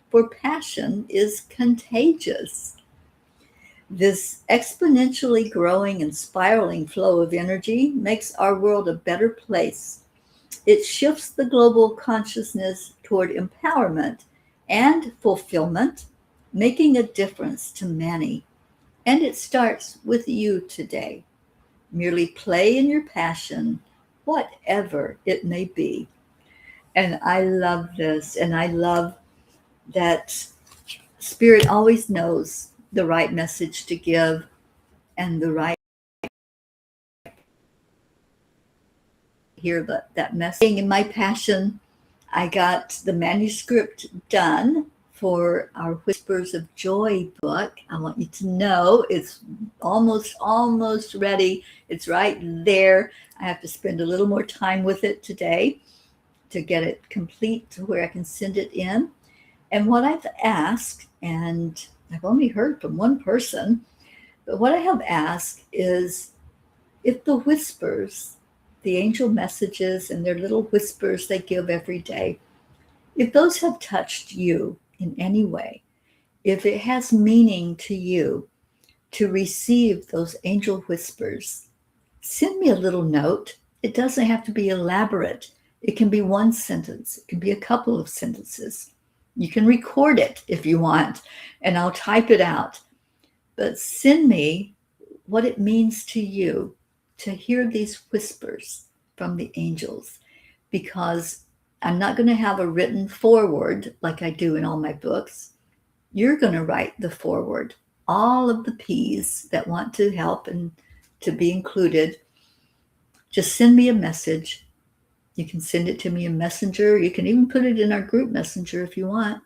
for passion is contagious. This exponentially growing and spiraling flow of energy makes our world a better place. It shifts the global consciousness toward empowerment and fulfillment, making a difference to many. And it starts with you today. Merely play in your passion, whatever it may be. And I love this. And I love that Spirit always knows the right message to give and the right hear that message. In my passion, I got the manuscript done for our Whispers of Joy book. I want you to know it's almost ready. It's right there. I have to spend a little more time with it today to get it complete to where I can send it in. And what I've asked, and I've only heard from one person, but what I have asked is if the whispers, the angel messages and their little whispers they give every day, if those have touched you in any way, if it has meaning to you to receive those angel whispers, send me a little note. It doesn't have to be elaborate. It can be one sentence. It can be a couple of sentences. You can record it if you want, and I'll type it out. But send me what it means to you to hear these whispers from the angels, because I'm not going to have a written foreword like I do in all my books. You're going to write the foreword. All of the P's that want to help and to be included, just send me a message. You can send it to me in Messenger. You can even put it in our group Messenger if you want.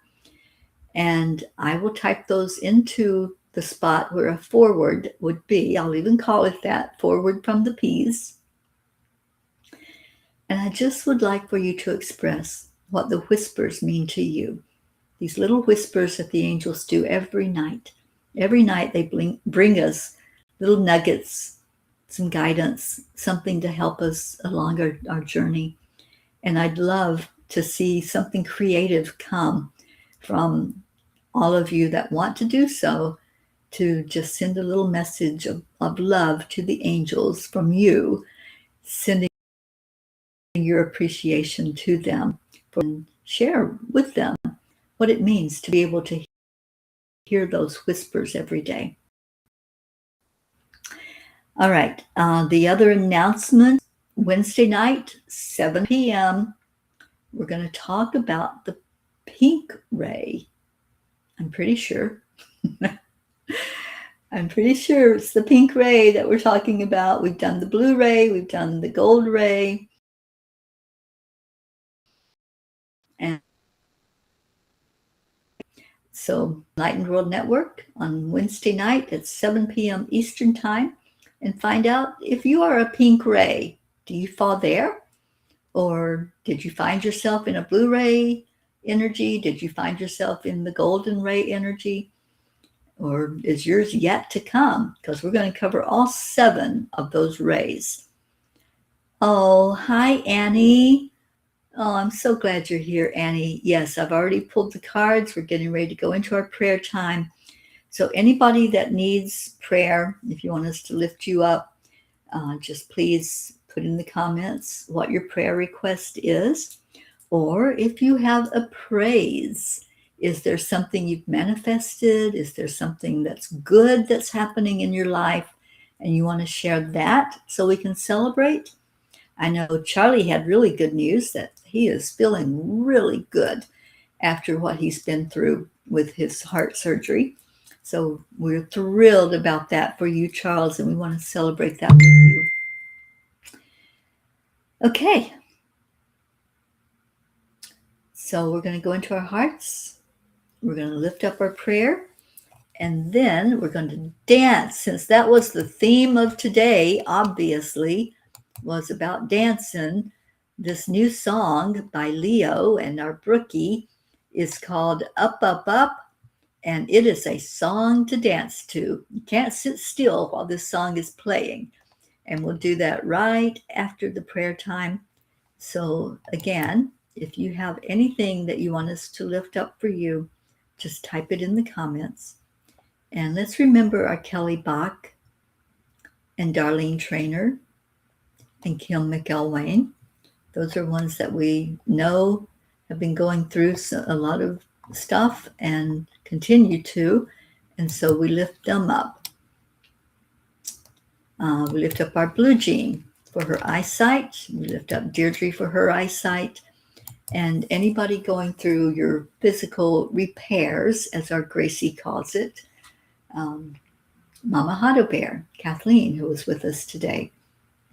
And I will type those into the spot where a foreword would be. I'll even call it that, foreword from the P's. And I just would like for you to express what the whispers mean to you. These little whispers that the angels do every night. Every night they bring us little nuggets, some guidance, something to help us along our journey. And I'd love to see something creative come from all of you that want to do so, to just send a little message of love to the angels from you, sending your appreciation to them, and share with them what it means to be able to hear those whispers every day. All right. The other announcement, Wednesday night, 7 p.m., we're going to talk about the pink ray. I'm pretty sure. I'm pretty sure it's the pink ray that we're talking about. We've done the blue ray. We've done the gold ray. And so Enlightened World Network on Wednesday night at 7 p.m. Eastern Time, and find out if you are a pink ray. Do you fall there? Or did you find yourself in a blue ray energy? Did you find yourself in the golden ray energy? Or is yours yet to come? Because we're going to cover all 7 of those rays. Oh, hi, Annie. Oh, I'm so glad you're here, Annie. Yes, I've already pulled the cards. We're getting ready to go into our prayer time. So anybody that needs prayer, if you want us to lift you up, just please put in the comments what your prayer request is. Or if you have a praise, is there something you've manifested? Is there something that's good that's happening in your life? and you want to share that so we can celebrate. I know Charlie had really good news that he is feeling really good after what he's been through with his heart surgery. So we're thrilled about that for you, Charles, and we want to celebrate that with you. Okay. So we're going to go into our hearts. We're going to lift up our prayer. And then we're going to dance. Since that was the theme of today, obviously, was about dancing. This new song by Leo and our Brookie is called Up, Up, Up. And it is a song to dance to. You can't sit still while this song is playing. And we'll do that right after the prayer time. So again, if you have anything that you want us to lift up for you, just type it in the comments. And let's remember our Kelly Bach and Darlene Trainer and Kim McElwain. Those are ones that we know have been going through a lot of stuff and continue to. And so we lift them up. We lift up our Blue Jean for her eyesight. We lift up Deirdre for her eyesight. And anybody going through your physical repairs, as our Gracie calls it, Mama Hotto Bear, Kathleen, who was with us today.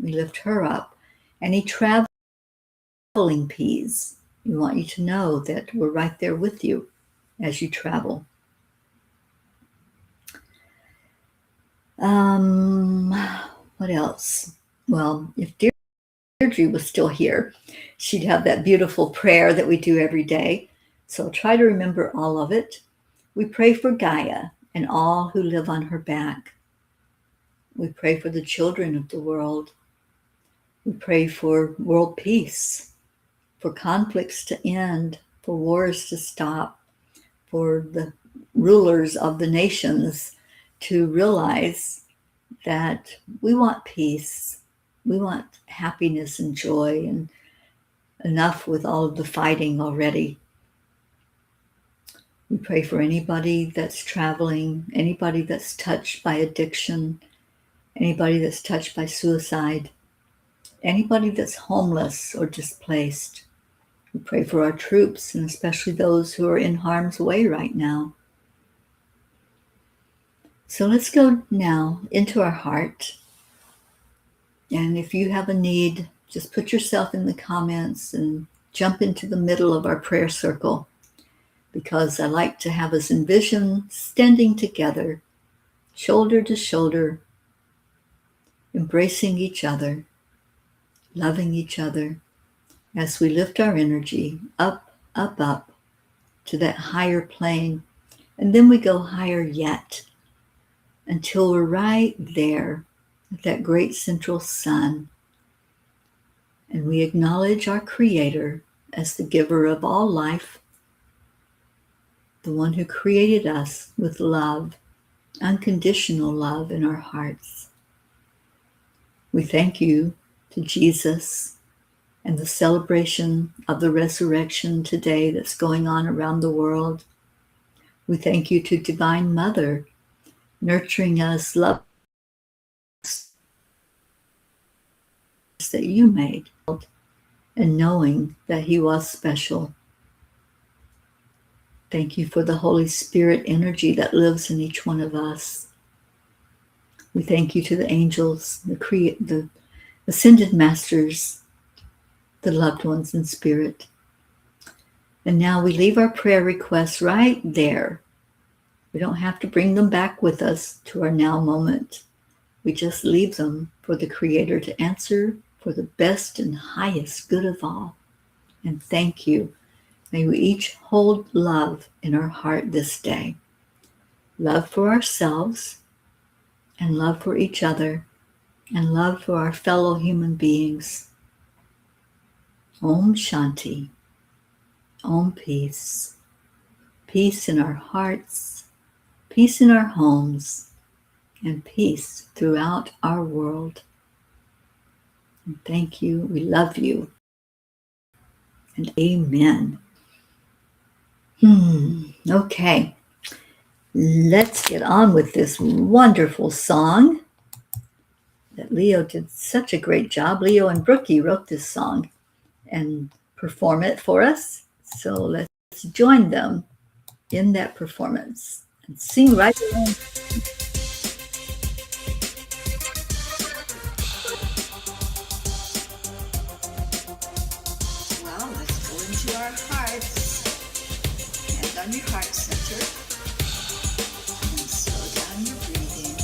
We lift her up. Any traveling peas, we want you to know that we're right there with you as you travel. What else? Well, if Deirdre was still here, she'd have that beautiful prayer that we do every day. So try to remember all of it. We pray for Gaia and all who live on her back. We pray for the children of the world. We pray for world peace, for conflicts to end, for wars to stop, for the rulers of the nations to realize that we want peace. We want happiness and joy, and enough with all of the fighting already. We pray for anybody that's traveling, anybody that's touched by addiction, anybody that's touched by suicide, anybody that's homeless or displaced. We pray for our troops, and especially those who are in harm's way right now. So let's go now into our heart. And if you have a need, just put yourself in the comments and jump into the middle of our prayer circle, because I like to have us envision standing together, shoulder to shoulder, embracing each other, loving each other, as we lift our energy up, up, up to that higher plane. And then we go higher yet until we're right there at that great central sun. And we acknowledge our Creator as the giver of all life, the one who created us with love, unconditional love in our hearts. We thank you to Jesus and the celebration of the resurrection today that's going on around the world. We thank you to Divine Mother, nurturing us, love that you made, and knowing that He was special. Thank you for the Holy Spirit energy that lives in each one of us. We thank you to the angels, the ascended masters, the loved ones in spirit. And now we leave our prayer requests right there. We don't have to bring them back with us to our now moment. We just leave them for the Creator to answer for the best and highest good of all. And thank you. May we each hold love in our heart this day. Love for ourselves, and love for each other, and love for our fellow human beings. Om Shanti. Om Peace. Peace in our hearts, peace in our homes, and peace throughout our world. And thank you. We love you. And amen. Okay. Let's get on with this wonderful song. that Leo did such a great job. Leo and Brookie wrote this song and perform it for us. So let's join them in that performance and sing right along. Well, let's go into our hearts. Hand on your heart center. And slow down your breathing.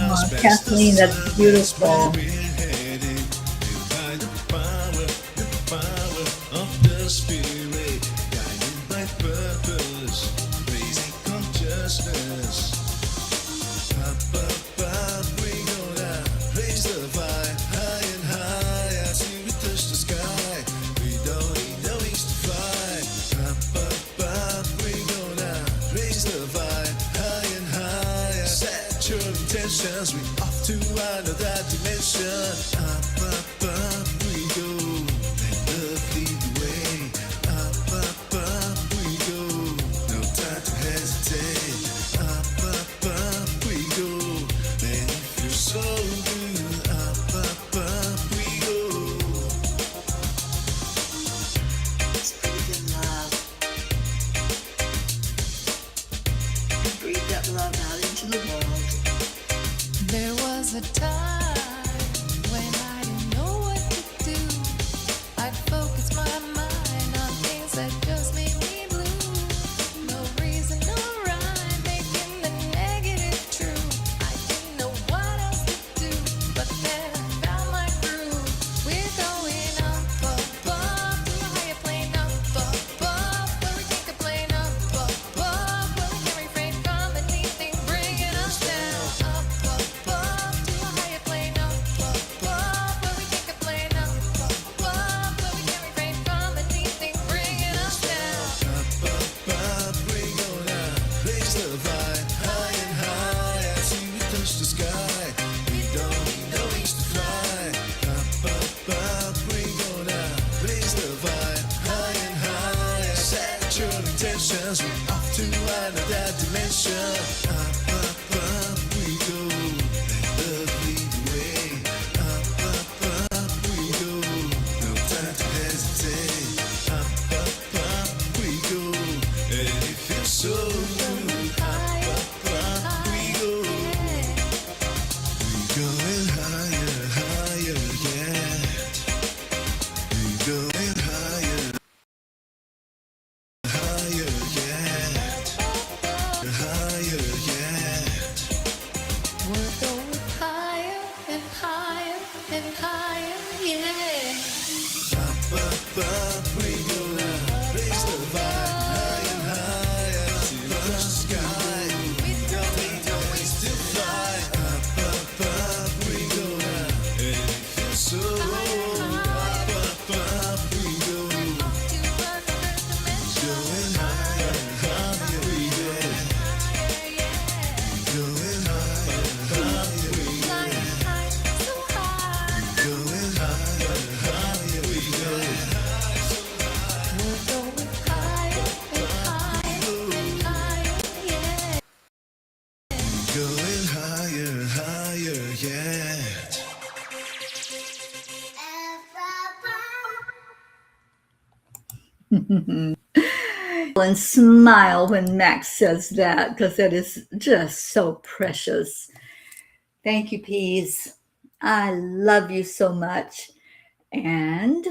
Oh, Kathleen, that's beautiful. We off to another dimension. Up, up, up we go. Let love lead the way. Up, up, up we go. No time to hesitate. Up, up, up we go. And if you're so good, up, up, up we go. Let's breathe in love. And breathe that love out into the world. There was a time when I didn't know what to do. I'd focus my mind on things that just made me blue. No reason, no rhyme, making the negative true. I didn't know what else to do, but then I found my groove. We're going up, above, to a higher plane, up, above, where we take a plane, up, above, where we can refrain from anything bringing us down. Up, above, to a higher plane, up, above, where we take a plane, up, above, where we can refrain from anything bringing us down. Up, up, up, we go now. Raise the vibe, high and high, as we touch the sky. We don't need no wings to fly. Up, up, we go now. Raise the vibe, high and high, set your intentions. We off to another dimension. Up, we go. Let love lead the way. Up, we go. No time to hesitate. Up, we go. And it feels so good. Up, we go. We going higher, higher yet. We going higher, higher yet. Higher yet. We're going higher and higher and higher, yeah. Up, we go now. Raise the vibe, high and higher, till we touch the sky. We don't need no wings to fly. Up, we go now. And it feels so up, we go. Going higher, higher we go. Going higher, higher we go. Going higher, higher we go. We're going higher and higher and higher, yeah. Going higher, higher yet. And smile when Max says that, because that is just so precious. Thank you, Peas. I love you so much. And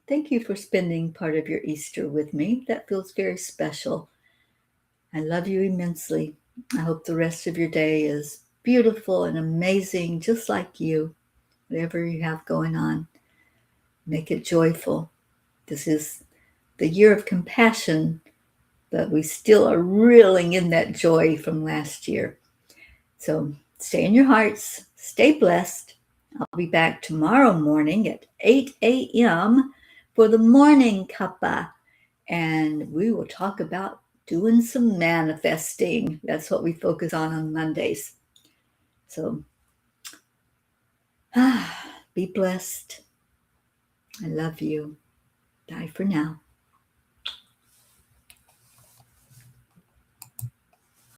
thank you for spending part of your Easter with me. That feels very special. I love you immensely. I hope the rest of your day is beautiful and amazing, just like you. Whatever you have going on, make it joyful. This is the year of compassion, but we still are reeling in that joy from last year. So stay in your hearts, stay blessed. I'll be back tomorrow morning at 8 a.m. for the morning Cuppa, and we will talk about doing some manifesting. That's what we focus on Mondays. So be blessed. I love you. Bye for now.